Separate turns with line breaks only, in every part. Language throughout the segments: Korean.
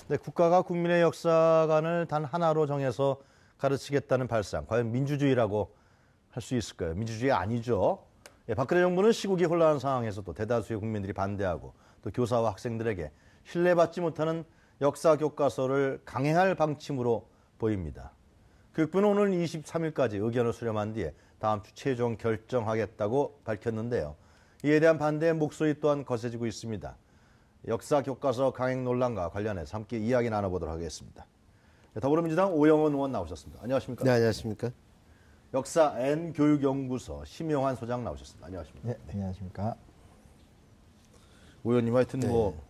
네, 국가가 국민의 역사관을 단 하나로 정해서 가르치겠다는 발상, 과연 민주주의라고 할 수 있을까요? 민주주의 아니죠. 예, 박근혜 정부는 시국이 혼란한 상황에서도 대다수의 국민들이 반대하고 또 교사와 학생들에게 신뢰받지 못하는 역사 교과서를 강행할 방침으로 보입니다. 교육부는 오늘 23일까지 의견을 수렴한 뒤에 다음 주 최종 결정하겠다고 밝혔는데요. 이에 대한 반대의 목소리 또한 거세지고 있습니다. 역사 교과서 강행 논란과 관련해서 함께 이야기 나눠보도록 하겠습니다. 더불어민주당 오영원 의원 나오셨습니다. 안녕하십니까?
네, 안녕하십니까?
역사 N교육연구소 심용환 소장 나오셨습니다. 안녕하십니까?
네, 안녕하십니까?
오 의원님 하여튼 뭐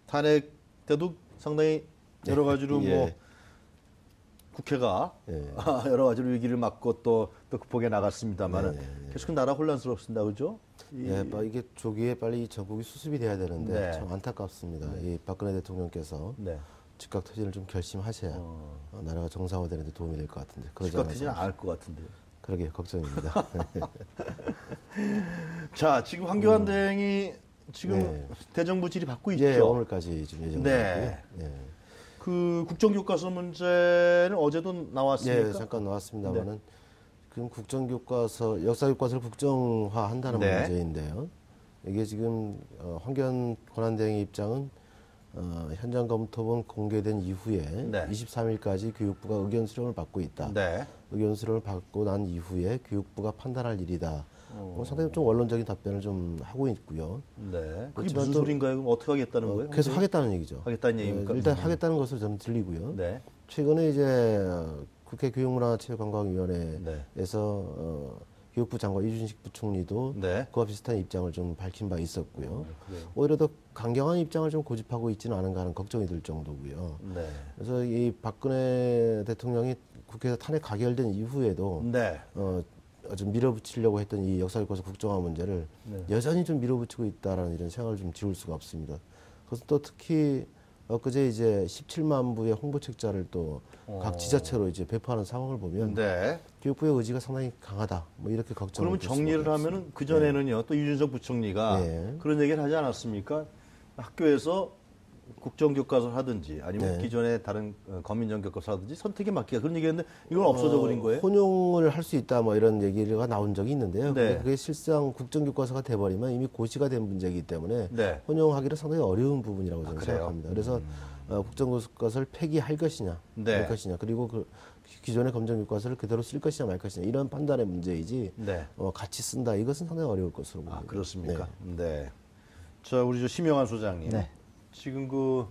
탄핵 때도 상당히 여러 가지로
예.
뭐 국회가 여러 가지로 위기를 맞고 또 극복해 나갔습니다만은 계속 나라 혼란스럽습니다, 그죠?
예, 이게 조기에 빨리 전국이 수습이 돼야 되는데
네.
참 안타깝습니다. 이 박근혜 대통령께서
네.
즉각 퇴진을 좀 결심하셔야 나라가 정상화되는데 도움이 될 것 같은데.
즉각 퇴진은 안 할 것 같은데요.
그러게 걱정입니다.
자, 지금 황교안 대행이 지금 대정부 질의 받고 있죠.
예, 오늘까지 지금 예정되고요.
네.
예.
그 국정교과서 문제는 어제도 나왔습니까?
예, 잠깐 나왔습니다만은 지금 국정교과서, 역사교과서를 국정화한다는 문제인데요. 이게 지금 황교안 권한대행의 입장은 현장 검토본 공개된 이후에 23일까지 교육부가 의견 수렴을 받고 있다. 의견 수렴을 받고 난 이후에 교육부가 판단할 일이다. 상당히 좀 원론적인 답변을 좀 하고 있고요.
네. 그게 무슨 소린가요? 그럼 어떻게 하겠다는 거예요?
계속 하겠다는 얘기죠.
하겠다는 얘기입니까?
일단 하겠다는 것을 좀 들리고요.
네.
최근에 이제 국회 교육문화체육관광위원회에서 교육부 장관 이준식 부총리도 그와 비슷한 입장을 좀 밝힌 바 있었고요. 오히려 더 강경한 입장을 좀 고집하고 있지는 않은가 하는 걱정이 들 정도고요. 그래서 이 박근혜 대통령이 국회에서 탄핵 가결된 이후에도 좀 밀어붙이려고 했던 이 역사교과서 국정화 문제를 여전히 좀 밀어붙이고 있다라는 이런 생각을 좀 지울 수가 없습니다. 그래서 또 특히 엊그제 이제 17만 부의 홍보책자를 또 각 지자체로 이제 배포하는 상황을 보면 교육부의 의지가 상당히 강하다. 뭐 이렇게 걱정을.
그러면 정리를 하면은 그 전에는요. 또 이준석 부총리가 그런 얘기를 하지 않았습니까? 학교에서 국정교과서를 하든지 아니면 기존의 다른 검인정 교과서 하든지 선택에 맡기가 그런 얘기했는데 이건 없어져 버린 거예요?
혼용을 할 수 있다 뭐 이런 얘기가 나온 적이 있는데요. 그게 실상 국정교과서가 돼버리면 이미 고시가 된 문제이기 때문에 혼용하기는 상당히 어려운 부분이라고 저는 생각합니다. 그래서 국정교과서를 폐기할 것이냐 말 것이냐 그리고 그 기존의 검정교과서를 그대로 쓸 것이냐 말 것이냐 이런 판단의 문제이지 같이 쓴다 이것은 상당히 어려울 것으로 봅니다.
그렇습니까? 네. 자, 우리 저 심영환 소장님. 지금 그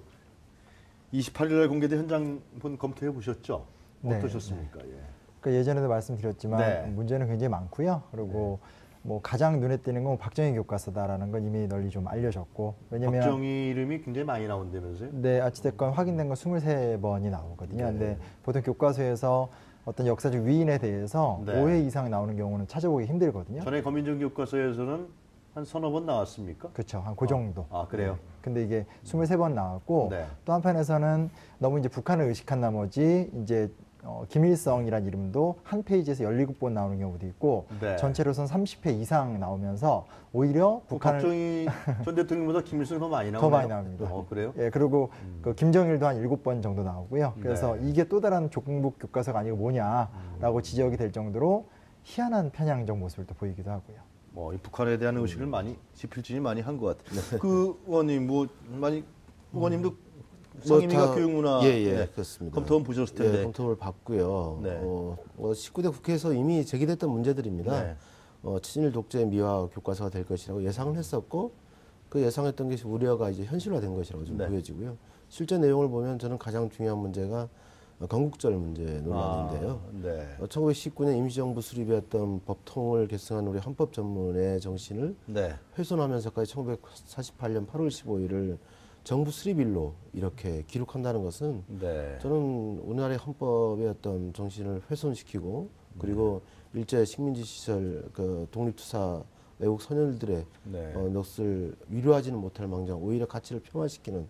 28일날 공개된 현장본 검토해 보셨죠? 어떠셨습니까?
그러니까 예전에도 말씀드렸지만 문제는 굉장히 많고요. 그리고 뭐 가장 눈에 띄는 건 박정희 교과서다라는 건 이미 널리 좀 알려졌고 왜냐면
박정희 이름이 굉장히 많이 나온다면서요?
네, 어찌됐건 확인된 건 23번이 나오거든요. 근데 보통 교과서에서 어떤 역사적 위인에 대해서 5회 이상 나오는 경우는 찾아보기 힘들거든요.
전에 검인정 교과서에서는 한 서너 번 나왔습니까?
그렇죠. 한 그 정도.
그래요?
근데 이게 23번 나왔고 또 한편에서는 너무 이제 북한을 의식한 나머지 이제 김일성이란 이름도 한 페이지에서 17번 나오는 경우도 있고 전체로선 30회 이상 나오면서 오히려 북한을
박정희 전 대통령보다 김일성이 더 많이 나오나요?
더 많이 나옵니다.
그래요?
예, 그리고 그 김정일도 한 7번 정도 나오고요. 그래서 이게 또 다른 조국북 교과서가 아니고 뭐냐라고 지적이 될 정도로 희한한 편향적 모습을 또 보이기도 하고요.
이 북한에 대한 의식을 많이 지필진이 많이 한 것 같아요. 그 의원님 의원님도 상임위가 교육문화
그렇습니다.
검토원 보셨을 텐데
검토를 받고요. 19대 국회에서 이미 제기됐던 문제들입니다. 친일 독재 미화 교과서가 될 것이라고 예상을 했었고 그 예상했던 것이 우려가 이제 현실화된 것이라고 좀 보여지고요. 실제 내용을 보면 저는 가장 중요한 문제가 건국절 문제 논란인데요. 1919년 임시정부 수립이었던 법통을 계승한 우리 헌법 전문의 정신을 훼손하면서까지 1948년 8월 15일을 정부 수립일로 이렇게 기록한다는 것은 저는 우리나라의 헌법의 어떤 정신을 훼손시키고 그리고 일제 식민지 시절 그 독립투사 외국 선열들의 넋을 위로하지는 못할 망정 오히려 가치를 폄하시키는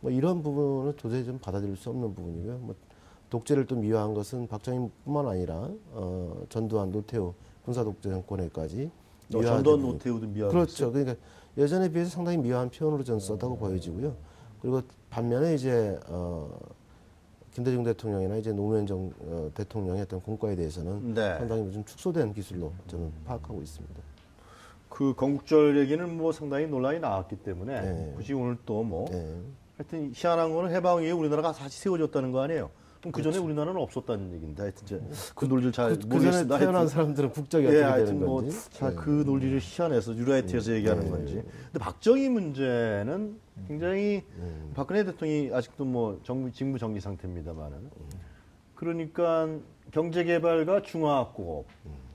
뭐 이런 부분은 도저히 좀 받아들일 수 없는 부분이고요. 뭐 독재를 또 미화한 것은 박정희뿐만 아니라 전두환, 노태우 군사 독재 정권에까지
전두환, 노태우도 미화했어요.
그렇죠. 그러니까 예전에 비해서 상당히 미화한 표현으로 저는 썼다고 보여지고요. 그리고 반면에 이제 김대중 대통령이나 이제 노무현 대통령의 어떤 공과에 대해서는
네.
상당히 좀 축소된 기술로 저는 파악하고 있습니다.
그 건국절 얘기는 뭐 상당히 논란이 나왔기 때문에
네.
굳이 오늘 또 뭐
네.
하여튼 희한한 거는 해방 이후에 우리나라가 다시 세워졌다는 거 아니에요? 그럼 그 전에 우리나라는 없었다는 얘기인데 하여튼 이제 그 논리를 잘
그 전에
모르겠습니다.
태어난
하여튼.
사람들은 국적이
예,
어떻게
하여튼
되는
뭐
건지.
그 논리를 희한해서 유라이트에서 얘기하는 건지. 근데 박정희 문제는 굉장히 박근혜 대통령이 아직도 뭐 직무 정지 상태입니다만은 그러니까 경제개발과 중화학공업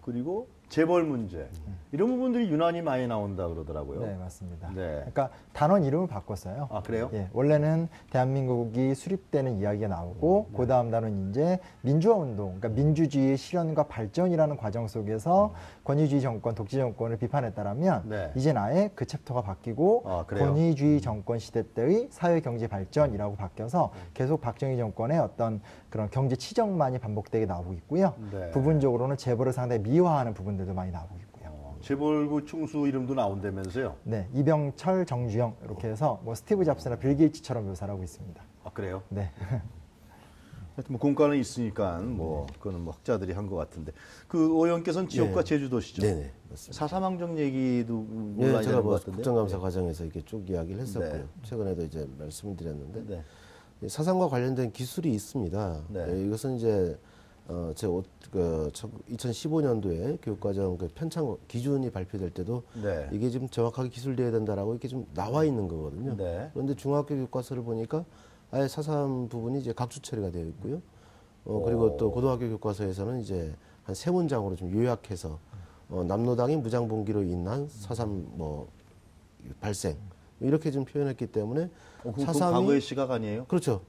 그리고 재벌 문제 이런 부분들이 유난히 많이 나온다 그러더라고요.
네, 맞습니다.
네.
그러니까 단원 이름을 바꿨어요.
아, 그래요?
예, 원래는 대한민국이 수립되는 이야기가 나오고 그 다음 단원 이제 민주화 운동, 그러니까 민주주의의 실현과 발전이라는 과정 속에서 권위주의 정권, 독재 정권을 비판했다라면
네.
이젠 아예 그 챕터가 바뀌고
아, 그래요?
권위주의 정권 시대 때의 사회 경제 발전이라고 바뀌어서 계속 박정희 정권의 어떤 그런 경제 치정만이 반복되게 나오고 있고요.
네.
부분적으로는 재벌을 상당히 미화하는 부분들도 많이 나오고 있고요.
재벌구 총수 이름도 나온다면서요?
네, 이병철, 정주영 이렇게 해서 뭐 스티브 잡스나 빌 게이츠처럼 묘사를 하고 있습니다.
아, 그래요?
네.
하여튼 뭐 공과는 있으니까 뭐 그거는 뭐 학자들이 한 것 같은데 그 의원께서는 지역과
네.
제주도시죠?
네네, 맞습니다.
사사망정 얘기도
예,
논란이
제가
되는
뭐
것 같은데.
국정감사 과정에서 이렇게 쭉 이야기를 했었고요.
네.
최근에도 이제 말씀을 드렸는데
네.
사상과 관련된 기술이 있습니다.
네.
이것은 이제 2015년도에 교육과정 그 편찬 기준이 발표될 때도
네.
이게 좀 정확하게 기술돼야 된다라고 이렇게 좀 나와 있는 거거든요.
네.
그런데 중학교 교과서를 보니까 아예 사삼 부분이 이제 각주 처리가 되어 있고요. 그리고 또 고등학교 교과서에서는 이제 한 세 문장으로 좀 요약해서 남로당이 무장봉기로 인한 사삼 뭐 발생 이렇게 좀 표현했기 때문에
그건 과거의 시각 아니에요?
그렇죠.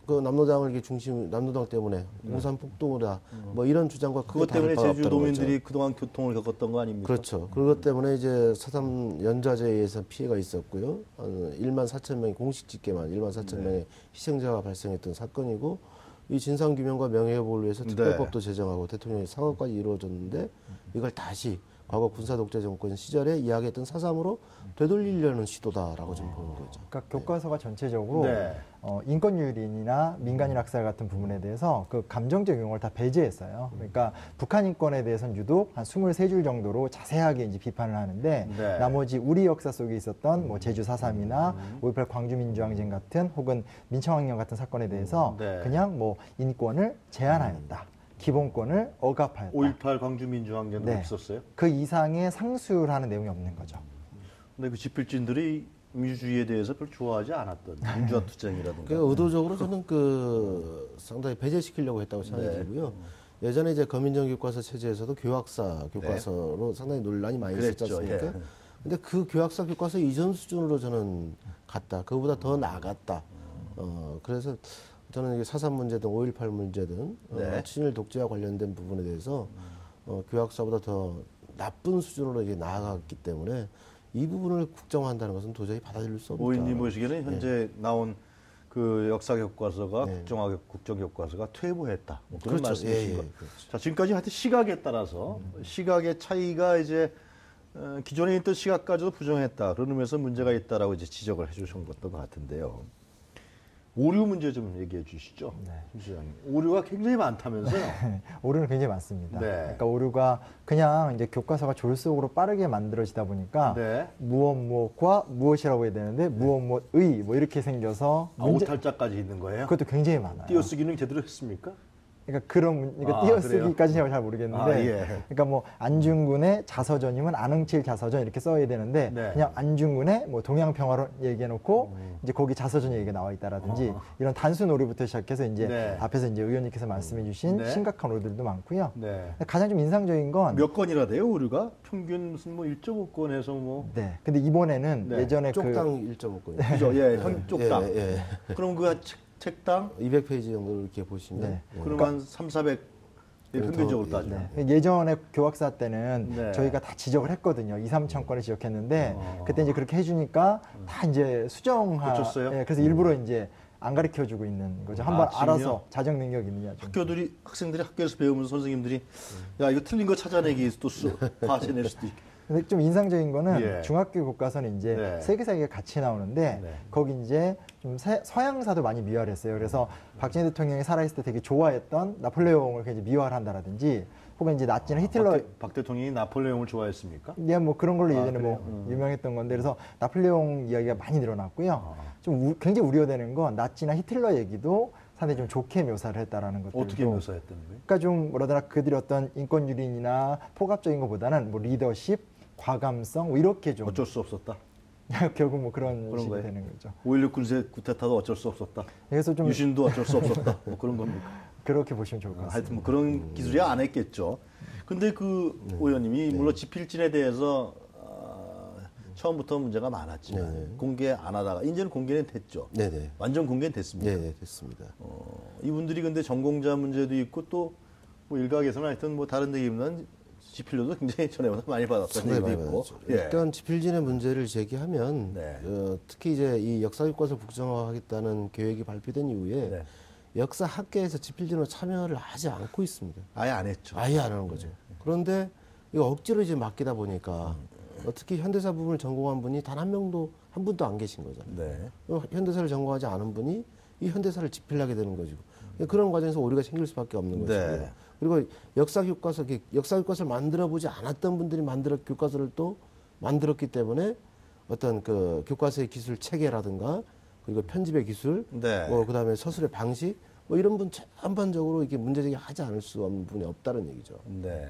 그 남로당을 이게 남로당 때문에 공산 폭동이다. 뭐 이런 주장과
그것
크게 다를
때문에
바가 없다는
제주도민들이
거죠.
그동안 교통을 겪었던 거 아닙니까?
그렇죠. 그것 때문에 이제 사삼 연좌제에 의해서 피해가 있었고요. 1만 4천 명이 공식 집계만 1만 4천 명의 희생자가 발생했던 사건이고 이 진상규명과 명예회복을 위해서 특별법도 제정하고 대통령의 상업까지 이루어졌는데 이걸 다시 과거 군사독재 정권 시절에 이야기했던 사삼으로 되돌리려는 시도다라고 좀 보는 거죠.
그러니까 교과서가 전체적으로
네.
인권유린이나 민간인 학살 같은 부분에 대해서 그 감정적 용어를 다 배제했어요. 그러니까 북한 인권에 대해서는 유독 한 23줄 정도로 자세하게 이제 비판을 하는데
네.
나머지 우리 역사 속에 있었던 뭐 제주 4.3이나 5.18 광주민주항쟁 같은 혹은 민청학령 같은 사건에 대해서
네.
그냥 뭐 인권을 제한하였다. 기본권을 억압하였다.
5.18 광주민주항쟁도
네.
있었어요?
그 이상의 상수를 하는 내용이 없는 거죠.
근데 그 집필진들이 민주주의에 대해서 별로 좋아하지 않았던 민주화 투쟁이라든가.
그러니까 의도적으로 저는 그 상당히 배제시키려고 했다고 생각이
네.
들고요. 예전에 이제 검인정 교과서 체제에서도 교학사 교과서로 상당히 논란이 많이 있었지
그랬죠.
않습니까?
예.
근데 그 교학사 교과서 이전 수준으로 저는 갔다. 그거보다 더 나아갔다. 그래서 저는 이게 사삼 문제든 5.18 문제든
네.
친일 독재와 관련된 부분에 대해서 교학사보다 더 나쁜 수준으로 이게 나아갔기 때문에 이 부분을 국정화한다는 것은 도저히 받아들일 수 없다.
오인님 보시기에는 현재 나온 그 역사 교과서가
네.
국정 교과서가 퇴보했다. 뭐 그런
그렇죠.
말씀이신
예,
거.
그렇죠.
자, 지금까지 하여튼 시각에 따라서 시각의 차이가 이제 기존에 있던 시각까지도 부정했다. 그런 의미에서 문제가 있다라고 이제 지적을 해주신 것 같은데요. 오류 문제 좀 얘기해 주시죠.
네.
김 시장님. 오류가 굉장히 많다면서요.
오류는 굉장히 많습니다.
네.
그러니까 오류가 그냥 이제 교과서가 졸속으로 빠르게 만들어지다 보니까
네.
무엇과 무엇이라고 해야 되는데 무엇의 뭐 이렇게 생겨서
오탈자까지 있는 거예요?
그것도 굉장히 많아요.
띄어쓰기는 제대로 했습니까?
그러니까 그러니까
아,
띄어쓰기까지는 제가 잘 모르겠는데,
아, 예.
그러니까 뭐 안중근의 자서전이면 안흥칠 자서전 이렇게 써야 되는데
네.
그냥 안중근의 뭐 동양평화론 얘기해놓고 이제 거기 자서전 얘기가 나와 있다라든지 이런 단순 오류부터 시작해서 이제
네.
앞에서 이제 의원님께서 말씀해주신
네.
심각한 오류들도 많고요.
네.
가장 좀 인상적인 건
몇 건이나 돼요, 오류가? 평균 무슨 뭐 1.5건에서 뭐.
네. 근데 이번에는
네.
예전에
쪽당 1.5건.
그죠? 예, 현 쪽당.
예.
그럼 그 책당?
200페이지 정도를 이렇게 보시면
네.
그러면 한 300, 400 평균적으로
더,
따지면.
네. 예전에 교학사 때는
네.
저희가 다 지적을 했거든요. 2, 3천 건을 지적했는데 그때 이제 그렇게 해주니까 다 이제
고쳤어요?
예, 그래서 일부러 이제 안 가르쳐 주고 있는 거죠. 한번
지금요?
알아서 자정 능력 있느냐 좀.
학생들이 학교에서 배우면서 선생님들이 야, 이거 틀린 거 찾아내기 또 과세 낼 수도 있고.
근데 좀 인상적인 거는
예.
중학교 교과서는 이제
네.
세계사가 같이 나오는데
네.
거기 이제 좀 서양사도 많이 미화를 했어요. 그래서 박정희 대통령이 살아있을 때 되게 좋아했던 나폴레옹을 굉장히 미화를 한다라든지 혹은 이제 나치나 히틀러
박 대통령이 나폴레옹을 좋아했습니까?
예, 뭐 그런 걸로 예전에
그래요?
뭐 유명했던 건데 그래서 나폴레옹 이야기가 많이 늘어났고요. 좀 굉장히 우려되는 건 나치나 히틀러 얘기도 상당히 좀 좋게 묘사를 했다라는 것들.
어떻게 묘사했다는 거예요?
그러니까 좀 뭐라더라 그들이 어떤 인권 유린이나 포괄적인 것보다는 뭐 리더십, 과감성 뭐 이렇게 좀
어쩔 수 없었다.
결국 뭐 그런 식이
거예요?
되는 거죠.
5.16 군세 쿠데타도 어쩔 수 없었다.
그래서 좀
유신도 어쩔 수 없었다. 뭐 그런 겁니까?
그렇게 보시면 좋을 것 같습니다.
하여튼 뭐 그런 기술이 안 했겠죠. 근데 그 의원님이 물론 지필진에 대해서 처음부터 문제가 많았지만 공개 안 하다가 이제는 공개는 됐죠.
네네.
완전 공개는 됐습니다.
네, 됐습니다.
이분들이 근데 전공자 문제도 있고 또 뭐 일각에서는 하여튼 뭐 다른 데기보다는 지필료도 굉장히 전에보다 많이 받았다는 얘기도 있고. 예.
일단 지필진의 문제를 제기하면
네.
특히 이제 이 역사교과서 국정화하겠다는 계획이 발표된 이후에
네.
역사 학계에서 지필진으로 참여를 하지 않고 있습니다.
아예 안 했죠.
아예 안 하는 거죠. 그런데 이거 억지로 이제 맡기다 보니까 특히 현대사 부분을 전공한 분이 단 한 분도 안 계신 거잖아요.
네.
현대사를 전공하지 않은 분이 이 현대사를 지필하게 되는 거죠. 그런 과정에서 오류가 생길 수밖에 없는
네.
것이고요. 그리고 역사교과서를 만들어 보지 않았던 분들이 교과서를 또 만들었기 때문에 어떤 그 교과서의 기술 체계라든가 그리고 편집의 기술,
네.
뭐 그다음에 서술의 방식, 뭐 이런 분 전반적으로 이게 문제제기 하지 않을 수 없는 부분이 없다는 얘기죠.
네.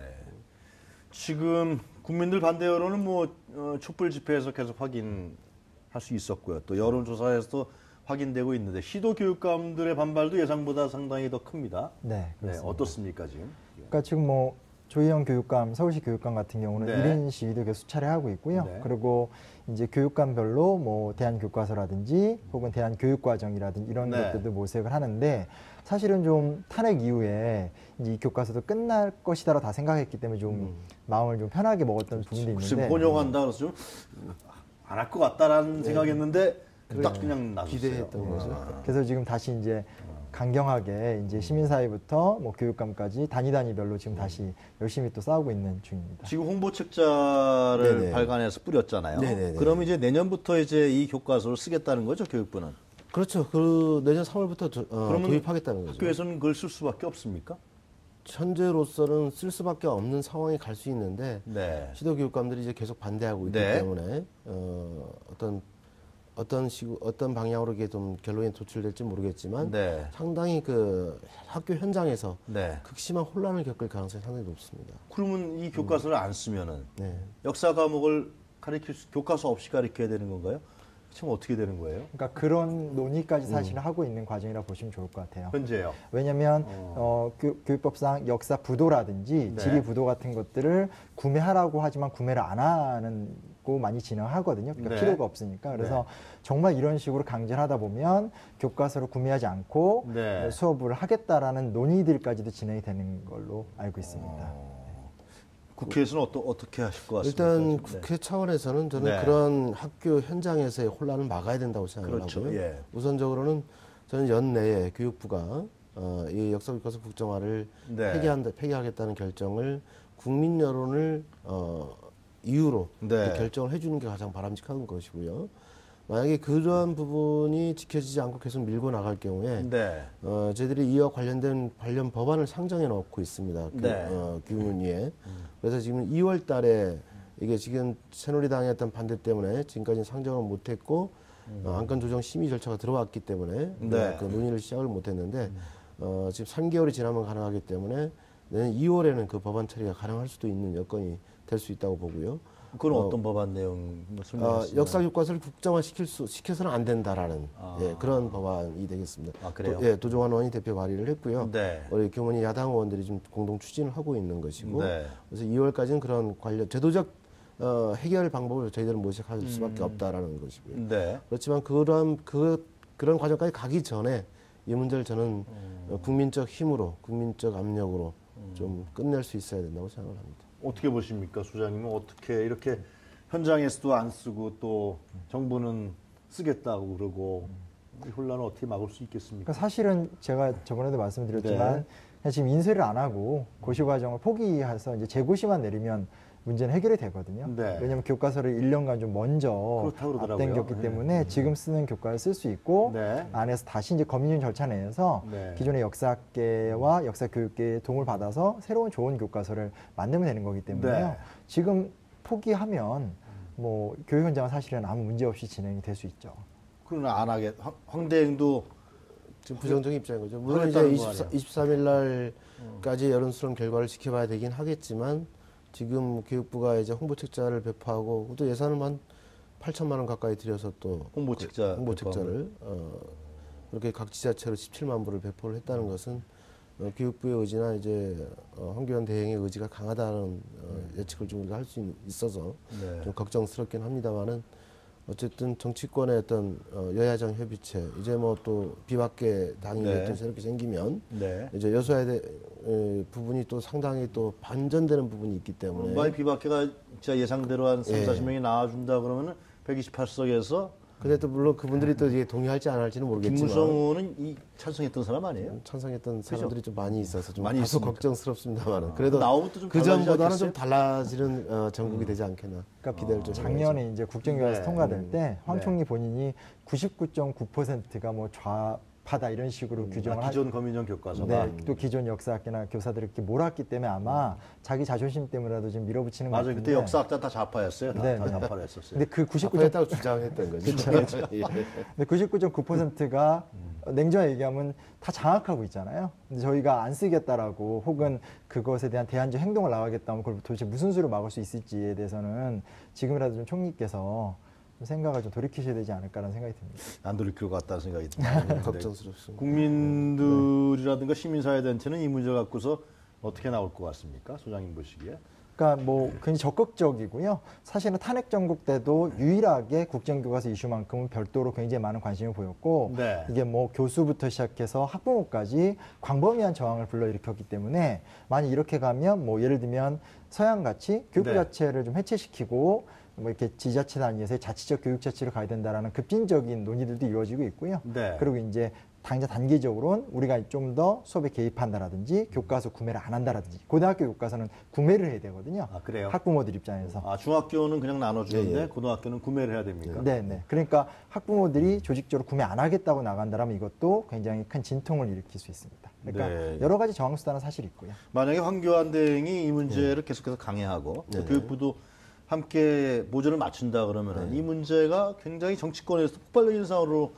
지금 국민들 반대 여론은 뭐 촛불 집회에서 계속 확인할 수 있었고요. 또 여론조사에서도 확인되고 있는데 시도 교육감들의 반발도 예상보다 상당히 더 큽니다.
네,
네,
그렇습니다.
어떻습니까 지금?
그러니까 지금 뭐 조희영 교육감, 서울시 교육감 같은 경우는
네.
1인 시위도 계속 수차례하고 있고요.
네.
그리고 이제 교육감별로 뭐 대한교과서라든지 혹은 대한교육과정이라든지 이런
네.
것들도 모색을 하는데 사실은 좀 탄핵 이후에 이제 이 교과서도 끝날 것이다라고 다 생각했기 때문에 좀 마음을 좀 편하게 먹었던 부분도
글쎄
있는데
번역한다 그래서 좀 안 할 것 같다라는 생각했는데 딱 그냥 놔뒀어요.
기대했던 거죠.
그래서 지금 다시 이제 강경하게 이제 시민사회부터 뭐 교육감까지 단위별로 지금 다시 열심히 또 싸우고 있는 중입니다.
지금 홍보책자를
네네.
발간해서 뿌렸잖아요.
네네네.
그럼 이제 내년부터 이제 이 교과서를 쓰겠다는 거죠, 교육부는.
그렇죠. 그 내년 3월부터
그러면
도입하겠다는 거죠.
학교에서는 그걸 쓸 수밖에 없습니까?
현재로서는 쓸 수밖에 없는 상황이 갈 수 있는데
네.
시도 교육감들이 이제 계속 반대하고 있기
네.
때문에 어떤 방향으로 이게 좀 결론이 도출될지 모르겠지만
네.
상당히 그 학교 현장에서
네.
극심한 혼란을 겪을 가능성이 상당히 높습니다.
그러면 이 교과서를 안 쓰면은
네.
역사 과목을 교과서 없이 가르쳐야 되는 건가요? 참 어떻게 되는 거예요?
그러니까 그런 논의까지 사실은 하고 있는 과정이라 보시면 좋을 것 같아요.
현재요.
왜냐하면 교육법상 역사 부도라든지
네.
지리 부도 같은 것들을 구매하라고 하지만 구매를 안 하는 고 많이 진행하거든요. 그러니까
네.
필요가 없으니까. 그래서 정말 이런 식으로 강제를 하다 보면 교과서를 구매하지 않고
네.
수업을 하겠다라는 논의들까지도 진행이 되는 걸로 알고 있습니다.
국회에서는 어떻게 하실 것 같습니까?
일단
네.
국회 차원에서는 저는
네.
그런 학교 현장에서의 혼란을 막아야 된다고 생각하고요.
그렇죠. 예.
우선적으로는 저는 연내에 교육부가 이 역사교과서 국정화를
네.
폐기하겠다는 결정을 국민 여론을 이유로
네.
결정을 해주는 게 가장 바람직한 것이고요. 만약에 그러한 부분이 지켜지지 않고 계속 밀고 나갈 경우에
네.
저희들이 이와 관련 법안을 상정해 놓고 있습니다.
네.
교문위에. 그래서 지금 2월 달에 이게 지금 새누리당의 어떤 반대 때문에 지금까지는 상정을 못했고 안건 조정 심의 절차가 들어왔기 때문에
네.
그 논의를 시작을 못했는데 지금 3개월이 지나면 가능하기 때문에 내년 2월에는 그 법안 처리가 가능할 수도 있는 여건이 될 수 있다고 보고요.
그건 어떤 법안 내용 설명하시나요?
역사 교과서를 국정화 시켜서는 안 된다라는 그런 법안이 되겠습니다.
아, 그래요?
도종환 의원이 대표 발의를 했고요.
네.
우리 교문위 야당 의원들이 좀 공동 추진을 하고 있는 것이고,
네.
그래서 2월까지는 그런 관련 제도적 해결 방법을 저희들은 모색할 수밖에 없다라는 것이고요.
네.
그렇지만 그런 과정까지 가기 전에 이 문제를 저는 국민적 힘으로, 국민적 압력으로 좀 끝낼 수 있어야 된다고 생각을 합니다.
어떻게 보십니까, 소장님은? 어떻게 이렇게 현장에서도 안 쓰고 또 정부는 쓰겠다고 그러고 이 혼란을 어떻게 막을 수 있겠습니까?
그러니까 사실은 제가 저번에도 말씀드렸지만 그냥 지금 인쇄를 안 하고 고시 과정을 포기해서 이제 재고시만 내리면 문제는 해결이 되거든요.
네.
왜냐하면 교과서를 1년간 좀 먼저
그렇다고 그러더라고요.
앞당겼기 때문에 지금 쓰는 교과를 쓸 수 있고
네.
안에서 다시 이제 검증 절차 내에서
네.
기존의 역사학계와 역사교육계의 도움을 받아서 새로운 좋은 교과서를 만들면 되는 거기 때문에요.
네.
지금 포기하면 뭐 교육 현장은 사실은 아무 문제 없이 진행이 될 수 있죠.
그러나 안 하게 황대행도
지금 부정적인 입장인 거죠. 물론 이제
그랬다는 거 아니에요?
23일 날까지 여론수론 결과를 지켜봐야 되긴 하겠지만 지금 교육부가 이제 홍보책자를 배포하고 또 예산을 한 8천만 원 가까이 들여서 또 홍보책자를 그렇게 각 지자체로 17만 부를 배포를 했다는 것은 교육부의 의지나 이제 황교안 대행의 의지가 강하다는 예측을 좀 우리가 할 수 있어서
네.
좀 걱정스럽긴 합니다만은 어쨌든 정치권의 어떤 여야정 협의체 이제 뭐 또 비박계 당이
네.
어떤 새롭게 생기면
네.
이제 여소야대 부분이 또 상당히 또 반전되는 부분이 있기 때문에
만약 비박계가 진짜 예상대로 한 3,
예.
40명이 나와준다 그러면은 128석에서
근데 또 물론 그분들이 또 이게 동의할지 안 할지는 모르겠지만
김무성 의원은 이 찬성했던 사람 아니에요?
찬성했던 사람들이 좀 많이 있어서 좀
많이
다소
있습니까?
걱정스럽습니다만은 그래도
나오면 또좀
그
달라지지
전보다는
않겠어요?
좀 달라지는 전국이 되지 않겠나
그러니까
기대를 좀
작년에 이제 국정교과서
네.
통과될 때 황
네.
총리 본인이 99.9%가 뭐 좌파다 이런 식으로 규정을
기존 검인정 교과서가
네, 또 기존 역사학계나 교사들을 이렇게 몰았기 때문에 아마 자기 자존심 때문에라도 지금 밀어붙이는 것
맞아요.
같은데.
그때 역사학자 다 좌파였어요. 다,
네,
다
네.
좌파를 했었어요.
근데 그 99.
좌파였다고 주장했던 거죠. 예.
근데 99.9%가 냉정하게 얘기하면 다 장악하고 있잖아요. 근데 저희가 안 쓰겠다라고 혹은 그것에 대한 대안적 행동을 나가겠다 하면 그걸 도대체 무슨 수로 막을 수 있을지에 대해서는 지금이라도 좀 총리께서 좀 생각을 좀 돌이키셔야 되지 않을까라는 생각이 듭니다.
안 돌릴 것 같다는 생각이 듭니다.
걱정스럽습니다.
국민들이라든가 시민사회단체는 이 문제 갖고서 어떻게 나올 것 같습니까? 소장님 보시기에.
그러니까 뭐 굉장히 적극적이고요. 사실은 탄핵 정국 때도 유일하게 국정교과서 이슈만큼은 별도로 굉장히 많은 관심을 보였고
네.
이게 뭐 교수부터 시작해서 학부모까지 광범위한 저항을 불러일으켰기 때문에 만약 이렇게 가면 뭐 예를 들면 서양같이 교육부
네.
자체를 좀 해체시키고 뭐 이렇게 지자체 단위에서 자치적 교육 자치로 가야 된다라는 급진적인 논의들도 이루어지고 있고요.
네.
그리고 이제 당장 단계적으로는 우리가 좀 더 수업에 개입한다라든지 교과서 구매를 안 한다라든지 고등학교 교과서는 구매를 해야 되거든요.
아, 그래요?
학부모들 입장에서.
아, 중학교는 그냥 나눠주는데
예, 예.
고등학교는 구매를 해야 됩니까?
네. 그러니까 학부모들이 조직적으로 구매 안 하겠다고 나간다라면 이것도 굉장히 큰 진통을 일으킬 수 있습니다. 그러니까
네.
여러 가지 저항 수단은 사실 있고요.
만약에 황교안 대행이 이 문제를 계속해서 강행하고 또 교육부도 함께 모조를 맞춘다 그러면 이 문제가 굉장히 정치권에서 폭발적인 상황으로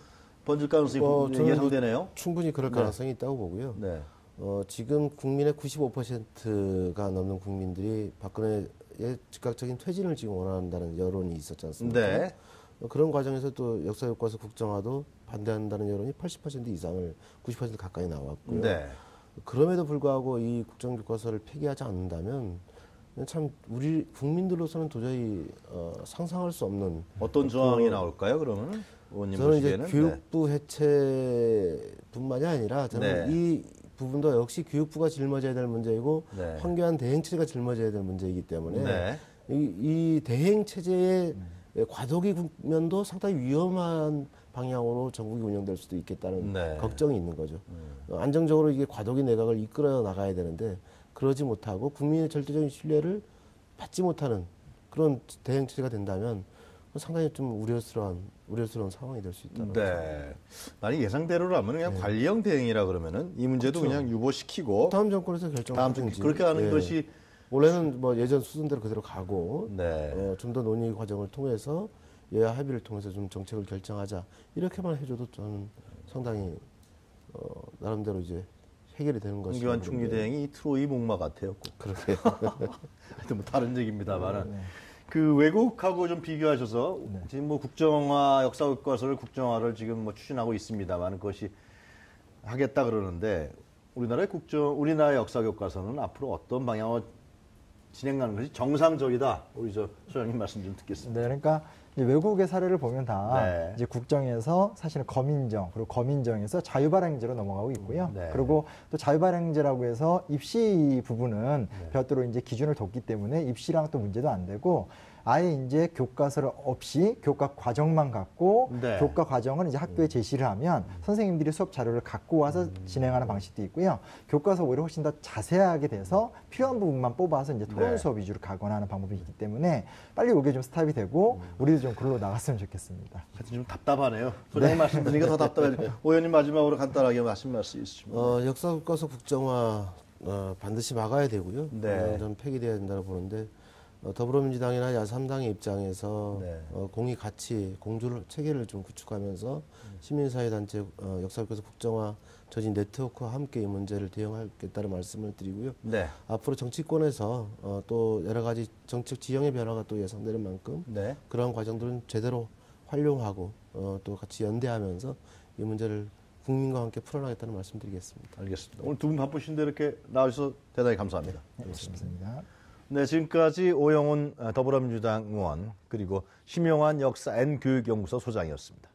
번질 가능성이
저는
예상되네요.
충분히 그럴 가능성이 있다고 보고요.
네.
지금 국민의 95%가 넘는 국민들이 박근혜의 즉각적인 퇴진을 지금 원한다는 여론이 있었지 않습니까?
네.
그런 과정에서 또 역사교과서 국정화도 반대한다는 여론이 80% 이상을 90% 가까이 나왔고요.
네.
그럼에도 불구하고 이 국정교과서를 폐기하지 않는다면 참 우리 국민들로서는 도저히 상상할 수 없는
어떤 조항이 나올까요? 그러면 의원님
저는 이제
보시기에는
교육부 해체뿐만이 아니라 저는
네.
이 부분도 역시 교육부가 짊어져야 될 문제이고
네.
황교안 대행체제가 짊어져야 될 문제이기 때문에
네.
이 대행체제의 과도기 국면도 상당히 위험한 방향으로 전국이 운영될 수도 있겠다는
네.
걱정이 있는 거죠. 안정적으로 이게 과도기 내각을 이끌어 나가야 되는데 그러지 못하고 국민의 절대적인 신뢰를 받지 못하는 그런 대행체제가 된다면 상당히 좀 우려스러운 상황이 될 수 있다는 거죠.
네. 만약 예상대로라면 그냥 관리형 대행이라 그러면은 이 문제도
그렇죠.
그냥 유보시키고
다음 정권에서
다음
결정하든지
그렇게 하는 것이
원래는 뭐 예전 수준대로 그대로 가고
네.
좀 더 논의 과정을 통해서 여야 합의를 통해서 좀 정책을 결정하자 이렇게만 해줘도 저는 상당히 나름대로 이제 해결이 되는 것이죠.
황교안 총리 대행이 트로이 목마 같아요. 꼭.
그렇게
하여튼 뭐 다른 얘기입니다만은 그 외국하고 좀 비교하셔서 지금 뭐 국정화 역사교과서를 국정화를 지금 뭐 추진하고 있습니다만 그것이 하겠다 그러는데 우리나라의 역사교과서는 앞으로 어떤 방향으로 진행하는 것이 정상적이다. 우리 저 소장님 말씀 좀 듣겠습니다.
네, 그러니까 이제 외국의 사례를 보면 다
네.
이제 국정에서 사실은 검인정 그리고 검인정에서 자유발행제로 넘어가고 있고요.
네.
그리고 또 자유발행제라고 해서 입시 부분은
네.
별도로 이제 기준을 뒀기 때문에 입시랑 또 문제도 안 되고 아예 이제 교과서를 없이 교과 과정만 갖고
네.
교과 과정을 이제 학교에 제시를 하면 선생님들이 수업 자료를 갖고 와서 진행하는 방식도 있고요. 교과서 오히려 훨씬 더 자세하게 돼서 필요한 부분만 뽑아서 이제 토론
네.
수업 위주로 가거나 하는 방법이 있기 때문에 빨리 이게 좀 스탑이 되고 우리도 좀 글로 나갔으면 좋겠습니다.
하여튼 좀 답답하네요. 소장님 말씀 드리니까 더 답답해요. 오 의원님 마지막으로 간단하게 말씀 있으시면.
역사 교과서 국정화 반드시 막아야 되고요.
네.
저는 폐기돼야 된다고 보는데 더불어민주당이나 야3당의 입장에서
네.
공의 가치, 공조를 체계를 좀 구축하면서 시민사회단체 역사교과서 국정화 저진 네트워크와 함께 이 문제를 대응하겠다는 말씀을 드리고요.
네.
앞으로 정치권에서 또 여러 가지 정책 지형의 변화가 또 예상되는 만큼
네.
그러한 과정들은 제대로 활용하고 또 같이 연대하면서 이 문제를 국민과 함께 풀어나가겠다는 말씀드리겠습니다.
알겠습니다. 오늘 두 분 바쁘신데 이렇게 나와주셔서 대단히 감사합니다.
네, 감사합니다.
네, 지금까지 오영훈 더불어민주당 의원 그리고 심용환 역사 N교육연구소 소장이었습니다.